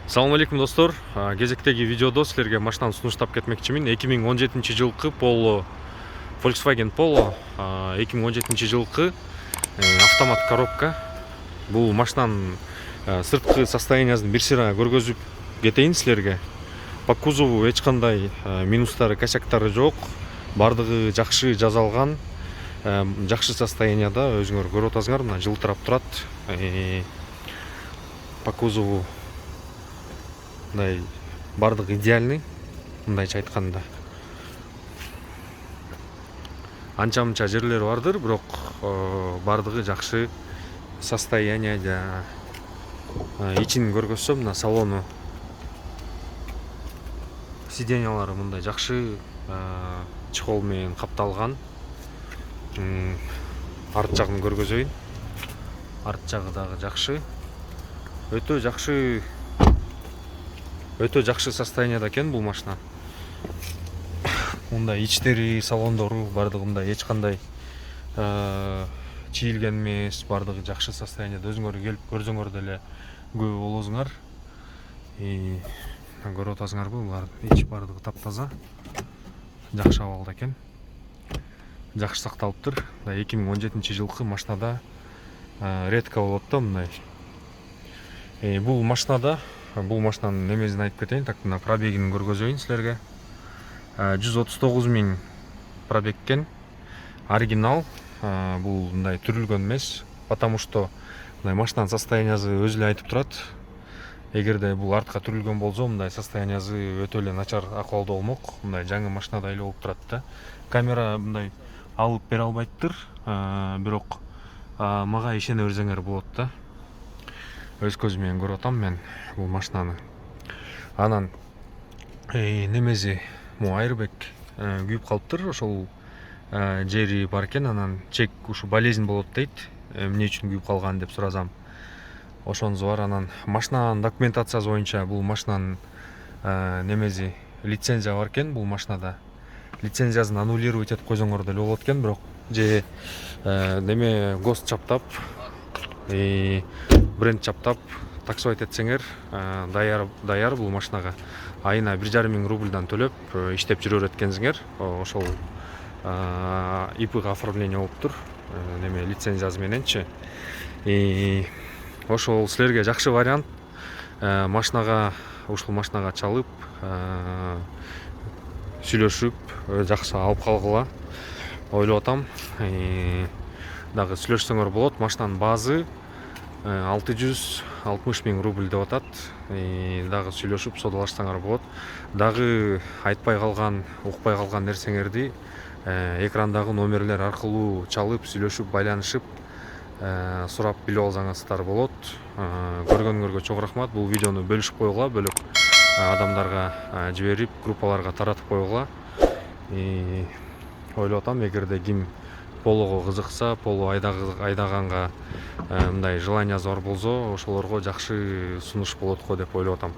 Assalamu алейкум достор. Кезектеги видеодо силерге машинаны сунуштап кетмекчимин. 2017 жылкы Polo, Volkswagen Polo 2017 жылкы автомат коробка. Бул машинанын сырткы состояниясын бир сыйра көргөзүп кетейин силерге. По кузову эч кандай минустары, косяктары жок. Бардыгы жакшы жазалган, жакшы состоянияда, өзүңөр көрүп атасыңар, мына жылтырап турат. По кузову мындай бардыгы идеальный, мындайча айтканда. Анча-мынча жерлери бардыр, бирок бардыгы жакшы состоянияда. Ичин көргөзсөм, мына салону, сиденьялары мындай жакшы чехол менен капталган. Арт жагын көргөзөйүн. Арт жагы дагы жакшы. Өтө жакшы состоянияда экен бул машина. Мындай ичтери, салондору бардыгы мындай эч кандай чийилген эмес, бардыгы жакшы состоянияда. Өзүңөр келип көрсөңөр деле күбө болосуңар. Көрүп атасыңарбы, булар ич бардыгы таптаза, жакшы абалда экен. Жакшы сакталыптыр. 2017 жылкы машинада редко болот да мындай. Бул машинанын немесин айтып кетейин, так мына пробегин көргөзөйүн силерге. 139 000 пробег экен. Оригинал. Бул мындай түрүлгөн эмес, потому что мындай машинанын состояниясы өзү эле айтып турат. Эгерде бул артка түрүлгөн болсо, мындай состояниясы өтө эле начар акыбалда болмок. Мындай жаңы машинада эле болуп турат да. Камера мындай алып бере албайттыр, бирок мага ишене берсеңер болот да. Өз көзүм менен көрүп атам мен бул машинаны. Анан немеси му airbag күйүп калыптыр, ошол жери бар экен. Анан чек ушу болезнь болот дейт. Эмне үчүн күйүп калган деп суразам. Ошонусу бар. Анан машинанын документациясы боюнча бул машинанын немеси лицензия бар экен бул машинада. Лицензиясын аннулировать этип койсоңор деле болот экен, бирок же неме ГОСТ чаптап, бренд чаптап таксовать этсеңер даяр бул машинага. Айына 1,5 миң рубльдан төлөп иштеп жүрө берет экенсиңер. Ошол ИПга оформление болуптур, неме лицензиясы мененчи. Ошол силерге жакшы вариант. Ушул машинага чалып, сүйлөшүп, жакшы алып калгыла ойлоп атам. Дагы сүйлөшсөңөр болот. Машинанын базы 660 000 рубль деп атат. Дагы сүйлөшүп содалашсаңар болот. Дагы айтпай калган, укпай калган нерсеңерди экрандагы номерлер аркылуу чалып, сүйлөшүп, байланышып, сурап билип алсаңыздар болот. Көргөнүңөргө чоң рахмат. Бул видеону бөлүшүп койгула, бөлүп адамдарга жиберип, группаларга таратып койгула. Ойлоп атам, эгерде ким Полого кызыкса, Поло айдаганга мындай желаниясы бар болсо, ошолорго жакшы сунуш болот го деп ойлоп атам.